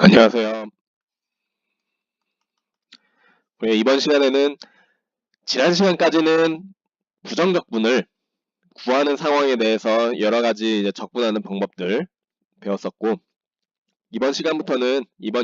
안녕하세요. 우리 이번 시간에는 지난 시간까지는 부정적분을 구하는 상황에 대해서 여러 가지 이제 적분하는 방법들 배웠었고, 이번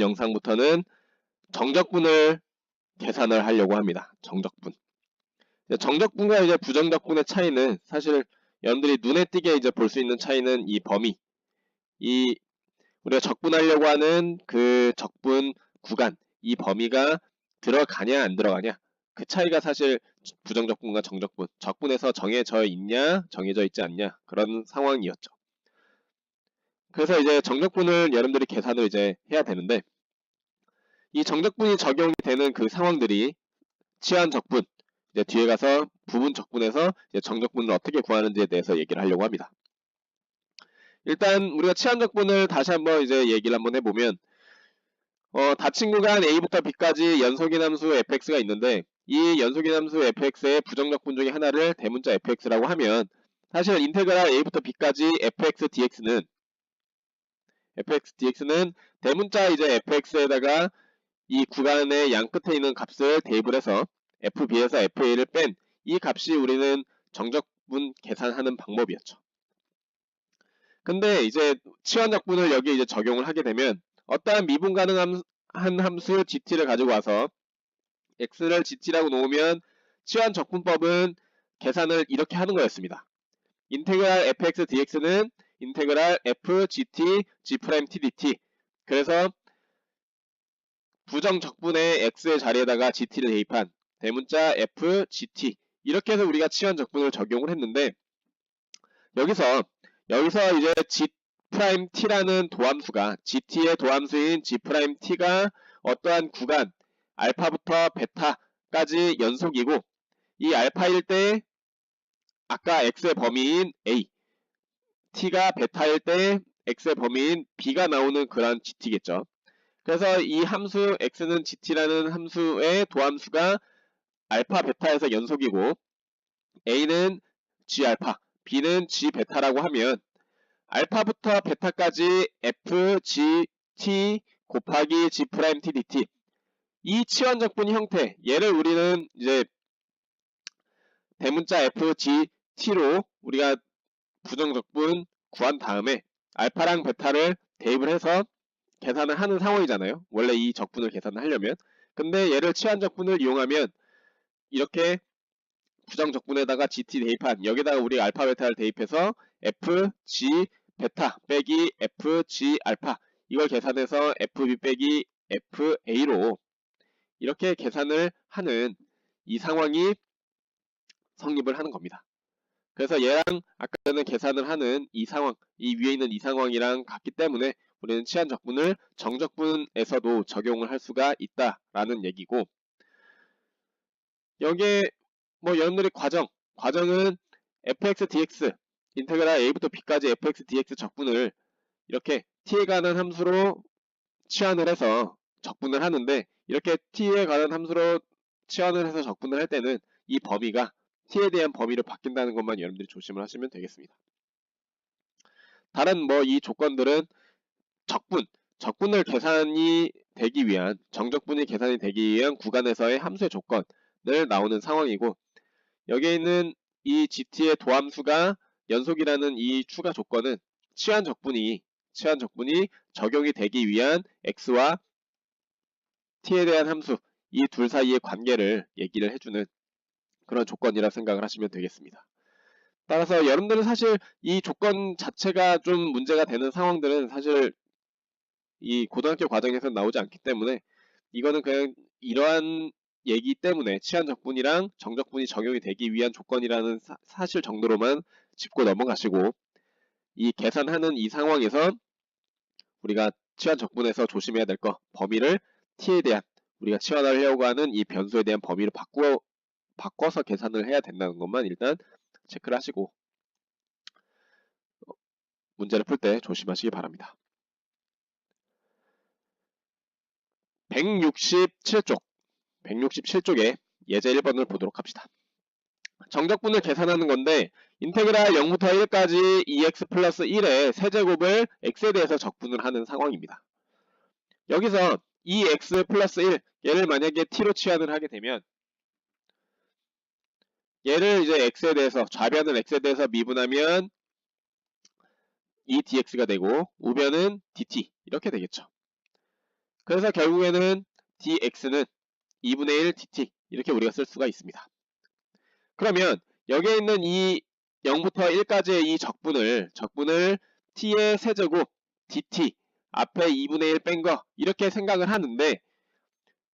영상부터는 정적분을 계산을 하려고 합니다. 정적분. 정적분과 이제 부정적분의 차이는 사실 여러분들이 눈에 띄게 이제 볼 수 있는 차이는 이 범위, 이 우리가 적분하려고 하는 그 적분 구간, 이 범위가 들어가냐 안 들어가냐, 그 차이가 사실 부정적분과 정적분, 적분에서 정해져 있냐 정해져 있지 않냐 그런 상황이었죠. 그래서 이제 정적분을 여러분들이 계산을 이제 해야 되는데, 이 정적분이 적용이 되는 그 상황들이 치환 적분, 이제 뒤에 가서 부분 적분에서 이제 정적분을 어떻게 구하는지에 대해서 얘기를 하려고 합니다. 일단 우리가 치환 적분을 다시 한번 이제 얘기를 한번 해보면, 닫힌 구간 A부터 B까지 연속인 함수 fx가 있는데, 이 연속인 함수 fx의 부정적분 중에 하나를 대문자 fx라고 하면, 사실 인테그랄 A부터 B까지 fx dx는 대문자 이제 fx에다가 이 구간의 양 끝에 있는 값을 대입을 해서 fb에서 fa를 뺀 이 값이 우리는 정적분 계산하는 방법이었죠. 근데 이제 치환적분을 여기에 이제 적용을 하게 되면, 어떠한 미분 가능한 함수 gt를 가지고 와서 x를 gt라고 놓으면 치환 적분법은 계산을 이렇게 하는 거였습니다. 인테그랄 fx dx는 인테그랄 f gt g't dt. 그래서 부정 적분의 x의 자리에다가 gt를 대입한 대문자 f gt, 이렇게 해서 우리가 치환 적분을 적용을 했는데, 여기서 이제 g't라는 도함수가, gt의 도함수인 g't가 어떠한 구간 알파부터 베타까지 연속이고, 이 알파일 때 아까 x의 범위인 a, t가 베타일 때 x의 범위인 b가 나오는 그런 gt겠죠. 그래서 이 함수 x는 gt라는 함수의 도함수가 알파 베타에서 연속이고, a는 g알파, b는 g베타라고 하면 알파부터 베타까지 f gt 곱하기 g't dt, 이 치환적분 형태, 얘를 우리는 이제 대문자 f gt로 우리가 부정적분 구한 다음에 알파랑 베타를 대입을 해서 계산을 하는 상황이잖아요. 원래 이 적분을 계산을 하려면. 근데 얘를 치환적분을 이용하면 이렇게 부정적분에다가 gt 대입한, 여기다가 우리 알파 베타를 대입해서 f g 베타 빼기 f g 알파, 이걸 계산해서 fb 빼기 fa로 이렇게 계산을 하는 이 상황이 성립을 하는 겁니다. 그래서 얘랑 아까 전에 계산을 하는 이 상황, 이 위에 있는 이 상황이랑 같기 때문에 우리는 치환적분을 정적분에서도 적용을 할 수가 있다라는 얘기고, 여기에 뭐 여러분들이 과정은 fx dx, 인테그랄 a부터 b까지 fx dx 적분을 이렇게 t에 관한 함수로 치환을 해서 적분을 하는데, 이렇게 t에 관한 함수로 치환을 해서 적분을 할 때는 이 범위가 t에 대한 범위로 바뀐다는 것만 여러분들이 조심을 하시면 되겠습니다. 다른 뭐 이 조건들은 적분을 계산이 되기 위한, 정적분이 계산이 되기 위한 구간에서의 함수의 조건을 나오는 상황이고, 여기에 있는 이 gt의 도함수가 연속이라는 이 추가 조건은 치환적분이 적용이 되기 위한 x와 t에 대한 함수, 이 둘 사이의 관계를 얘기를 해주는 그런 조건이라 생각을 하시면 되겠습니다. 따라서 여러분들은 사실 이 조건 자체가 좀 문제가 되는 상황들은 사실 이 고등학교 과정에서 나오지 않기 때문에, 이거는 그냥 이러한 얘기 때문에 치환적분이랑 정적분이 적용이 되기 위한 조건이라는 사실 정도로만 짚고 넘어가시고, 이 계산하는 이 상황에서 우리가 치환적분에서 조심해야 될 거, 범위를 t에 대한, 우리가 치환하려고 하는 이 변수에 대한 범위를 바꿔서 계산을 해야 된다는 것만 일단 체크를 하시고 문제를 풀 때 조심하시기 바랍니다. 167쪽에 예제 1번을 보도록 합시다. 정적분을 계산하는 건데, 인테그랄 0부터 1까지 2x 플러스 1의 세제곱을 x에 대해서 적분을 하는 상황입니다. 여기서 2x 플러스 1 얘를 만약에 t로 치환을 하게 되면 얘를 이제 x에 대해서 좌변은 x에 대해서 미분하면 2dx가 되고 우변은 dt 이렇게 되겠죠. 그래서 결국에는 dx는 2분의 1 dt 이렇게 우리가 쓸 수가 있습니다. 그러면 여기에 있는 이 0부터 1까지의 이 적분을 t의 세제곱 dt 앞에 2분의 1 뺀 거 이렇게 생각을 하는데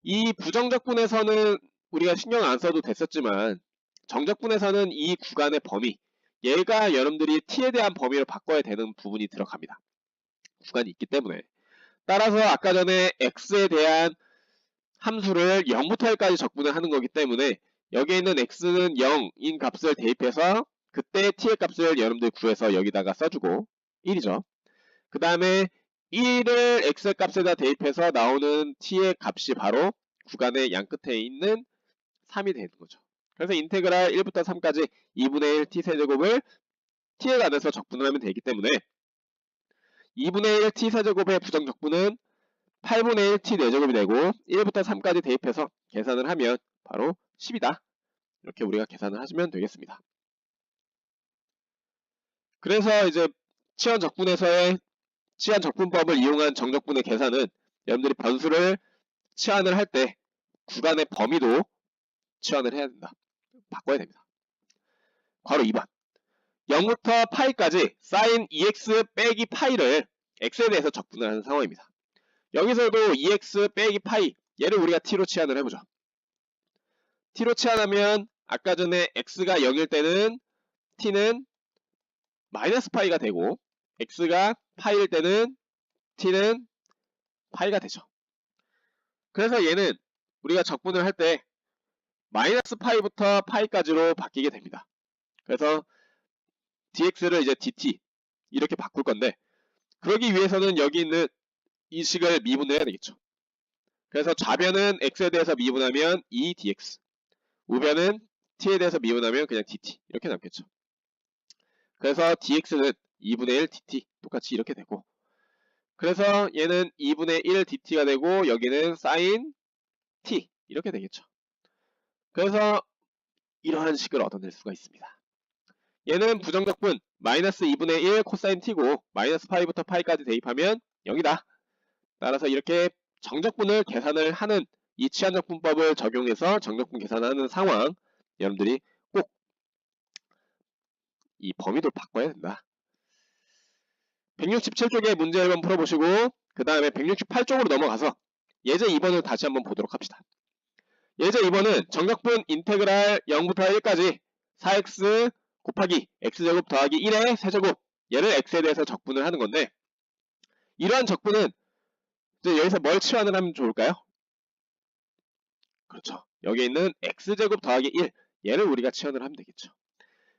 이 부정적분에서는 우리가 신경 안 써도 됐었지만 정적분에서는 이 구간의 범위 얘가 여러분들이 t에 대한 범위를 바꿔야 되는 부분이 들어갑니다. 구간이 있기 때문에 따라서 아까 전에 x에 대한 함수를 0부터 1까지 적분을 하는 거기 때문에 여기에 있는 x는 0인 값을 대입해서 그때 t의 값을 여러분들 구해서 여기다가 써주고 1이죠. 그 다음에 1을 x의 값에다 대입해서 나오는 t의 값이 바로 구간의 양끝에 있는 3이 되는 거죠. 그래서 인테그랄 1부터 3까지 2분의 1 t 세제곱을 t에 관해서 적분을 하면 되기 때문에 2분의 1 t 세제곱의 부정적분은 8분의 1 t 4제곱이 되고 1부터 3까지 대입해서 계산을 하면 바로 10이다. 이렇게 우리가 계산을 하시면 되겠습니다. 그래서 이제 치환적분에서의 치환적분법을 이용한 정적분의 계산은 여러분들이 변수를 치환을 할 때 구간의 범위도 치환을 해야 된다. 바꿔야 됩니다. 바로 2번. 0부터 파이까지 sin 2x 빼기 파이를 x에 대해서 적분을 하는 상황입니다. 여기서도 2x 빼기 파이 얘를 우리가 t로 치환을 해보죠. t로 치환하면 아까 전에 x가 0일 때는 t는 마이너스 파이가 되고 x가 파이일 때는 t는 파이가 되죠. 그래서 얘는 우리가 적분을 할 때 마이너스 파이부터 파이까지로 바뀌게 됩니다. 그래서 dx를 이제 dt 이렇게 바꿀 건데 그러기 위해서는 여기 있는 이 식을 미분해야 되겠죠. 그래서 좌변은 x에 대해서 미분하면 2dx 우변은 t에 대해서 미분하면 그냥 dt 이렇게 남겠죠. 그래서 dx는 2분의 1 dt 똑같이 이렇게 되고 그래서 얘는 2분의 1 dt가 되고 여기는 sin t 이렇게 되겠죠. 그래서 이러한 식을 얻어낼 수가 있습니다. 얘는 부정적분 마이너스 2분의 1 코사인 t고 마이너스 파이부터 파이까지 대입하면 0이다. 따라서 이렇게 정적분을 계산을 하는 이 치환적분법을 적용해서 정적분 계산하는 상황 여러분들이 꼭 이 범위도 바꿔야 된다. 167쪽의 문제 1번 풀어보시고 그 다음에 168쪽으로 넘어가서 예제 2번을 다시 한번 보도록 합시다. 예제 2번은 정적분 인테그랄 0부터 1까지 4x 곱하기 x제곱 더하기 1의 세제곱 얘를 x에 대해서 적분을 하는 건데 이러한 적분은 이제 여기서 뭘 치환을 하면 좋을까요? 그렇죠. 여기 있는 x제곱 더하기 1 얘를 우리가 치환을 하면 되겠죠.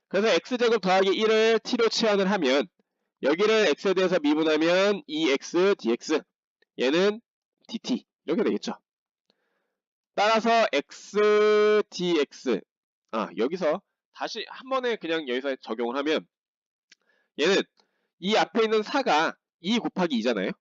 그래서 x제곱 더하기 1을 t로 치환을 하면 여기를 x에 대해서 미분하면 2x dx 얘는 dt 이렇게 되겠죠. 따라서 x dx 여기서 다시 한 번에 그냥 여기서 적용을 하면 얘는 이 앞에 있는 4가 2 곱하기 2잖아요.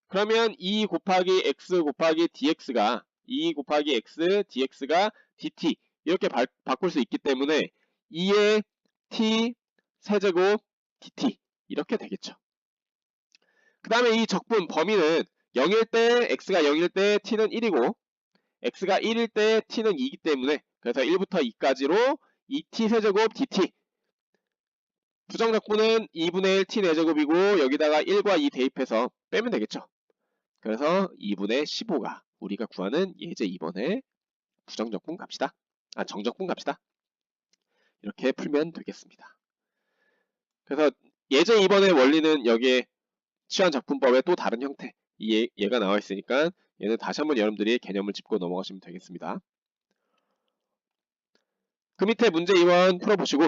그러면 2 곱하기 x 곱하기 dx가 2 곱하기 x dx가 dt 이렇게 바꿀 수 있기 때문에 2의 t 세제곱 dt 이렇게 되겠죠. 그 다음에 이 적분 범위는 0일 때 x가 0일 때 t는 1이고 x가 1일 때 t는 2이기 때문에 그래서 1부터 2까지로 2t 세제곱 dt 부정적분은 2분의 1 t 4제곱이고 여기다가 1과 2 대입해서 빼면 되겠죠. 그래서 2분의 15가 우리가 구하는 예제 2번의 부정적분 값이다. 정적분 값이다. 이렇게 풀면 되겠습니다. 그래서 예제 2번의 원리는 여기에 치환적분법의 또 다른 형태 얘가 나와 있으니까 얘는 다시 한번 여러분들이 개념을 짚고 넘어가시면 되겠습니다. 그 밑에 문제 2번 풀어보시고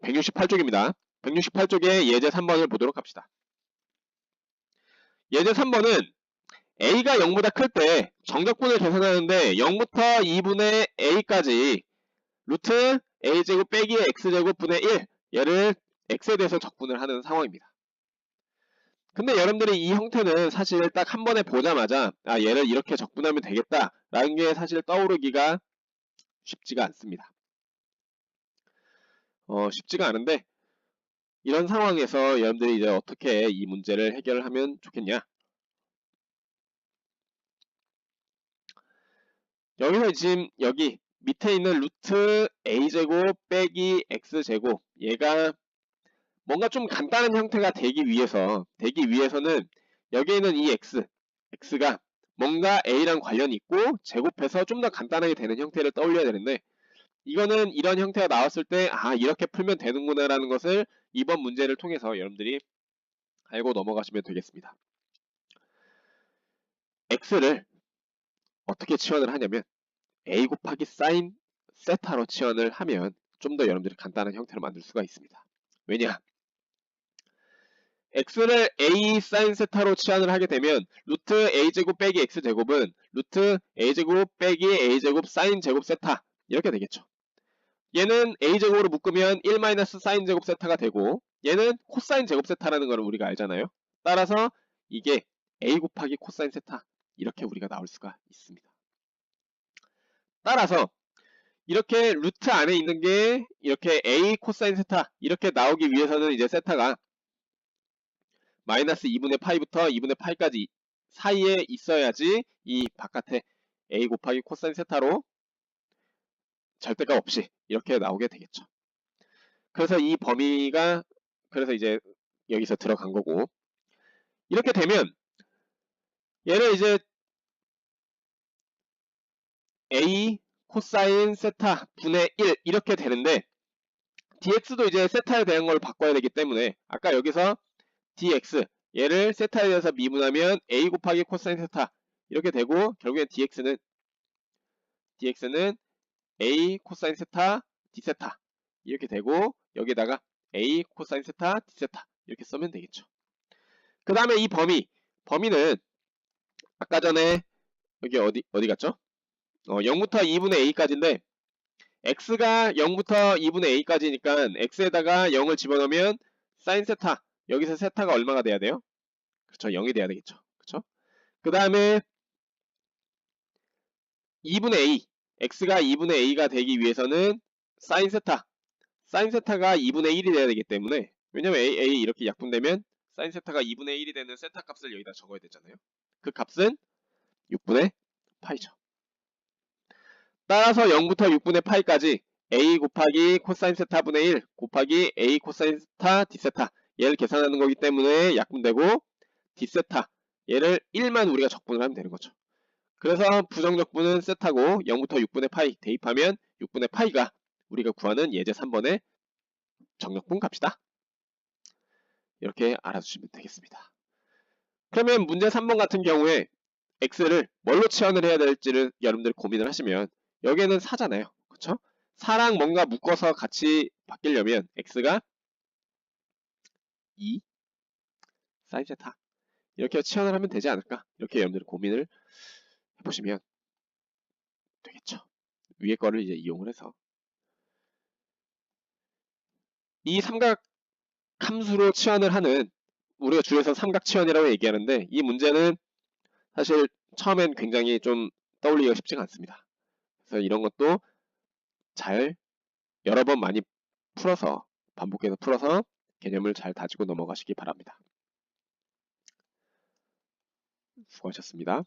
168쪽입니다. 168쪽에 예제 3번을 보도록 합시다. 예제 3번은 a가 0보다 클 때 정적분을 계산하는데 0부터 2분의 a까지 루트 a제곱 빼기 x제곱 분의 1 얘를 x에 대해서 적분을 하는 상황입니다. 근데 여러분들이 이 형태는 사실 딱 한 번에 보자마자 아 얘를 이렇게 적분하면 되겠다 라는 게 사실 떠오르기가 쉽지가 않습니다. 쉽지가 않은데 이런 상황에서 여러분들이 이제 어떻게 이 문제를 해결하면 좋겠냐? 여기서 지금 여기 밑에 있는 루트 a제곱 빼기 x제곱 얘가 뭔가 좀 간단한 형태가 되기 위해서는 여기에 있는 이 x가 뭔가 a랑 관련이 있고 제곱해서 좀 더 간단하게 되는 형태를 떠올려야 되는데 이거는 이런 형태가 나왔을 때 아 이렇게 풀면 되는구나 라는 것을 이번 문제를 통해서 여러분들이 알고 넘어가시면 되겠습니다. x를 어떻게 치환을 하냐면 a 곱하기 사인 세타로 치환을 하면 좀 더 여러분들이 간단한 형태로 만들 수가 있습니다. 왜냐? x를 a 사인 세타로 치환을 하게 되면 루트 a제곱 빼기 x제곱은 루트 a제곱 빼기 a제곱 사인 제곱 세타 이렇게 되겠죠. 얘는 a제곱으로 묶으면 1 마이너스 사인 제곱 세타가 되고 얘는 코사인 제곱 세타라는 걸 우리가 알잖아요. 따라서 이게 a 곱하기 코사인 세타 이렇게 우리가 나올 수가 있습니다. 따라서 이렇게 루트 안에 있는 게 이렇게 a 코사인 세타 이렇게 나오기 위해서는 이제 세타가 마이너스 2분의 파이부터 2분의 파이까지 사이에 있어야지 이 바깥에 a 곱하기 코사인 세타로 절대값 없이 이렇게 나오게 되겠죠. 그래서 이 범위가 그래서 이제 여기서 들어간 거고 이렇게 되면 얘를 이제 a 코사인 세타 분의 1 이렇게 되는데 dx도 이제 세타에 대한 걸 바꿔야 되기 때문에 아까 여기서 dx 얘를 세타에 대해서 미분하면 a 곱하기 코사인 세타 이렇게 되고 결국엔 dx는 a 코사인 세타 d세타 이렇게 되고 여기다가 a 코사인 세타 d세타 이렇게 쓰면 되겠죠. 그 다음에 이 범위는 아까 전에 여기 어디 갔죠? 0부터 2분의 a까지인데 x가 0부터 2분의 a까지니까 x에다가 0을 집어넣으면 사인 세타 여기서 세타가 얼마가 돼야 돼요? 그렇죠. 0이 돼야 되겠죠. 그렇죠? 그 다음에 2분의 a x가 2분의 a가 되기 위해서는 사인 세타가 2분의 1이 돼야 되기 때문에 왜냐면 a 이렇게 약분되면 사인 세타가 2분의 1이 되는 세타 값을 여기다 적어야 되잖아요. 그 값은 6분의 파이죠. 따라서 0부터 6분의 파이까지 a 곱하기 코사인 세타 분의 1 곱하기 a 코사인 세타 d세타 얘를 계산하는 거기 때문에 약분되고 d세타 얘를 1만 우리가 적분을 하면 되는 거죠. 그래서 부정적분은 세타고 0부터 6분의 파이 대입하면 6분의 파이가 우리가 구하는 예제 3번의 정적분 값이다. 이렇게 알아두시면 되겠습니다. 그러면 문제 3번 같은 경우에 x를 뭘로 치환을 해야 될지를 여러분들 고민을 하시면 여기에는 4잖아요. 그쵸? 4랑 뭔가 묶어서 같이 바뀌려면 x가 2 사인 세타 이렇게 치환을 하면 되지 않을까? 이렇게 여러분들 고민을 해보시면 되겠죠. 위에 거를 이제 이용을 해서 이 삼각 함수로 치환을 하는 우리가 주에서 삼각 치환이라고 얘기하는데 이 문제는 사실 처음엔 굉장히 좀 떠올리기가 쉽지가 않습니다. 그래서 이런 것도 잘 여러 번 많이 풀어서 반복해서 풀어서 개념을 잘 다지고 넘어가시기 바랍니다. 수고하셨습니다.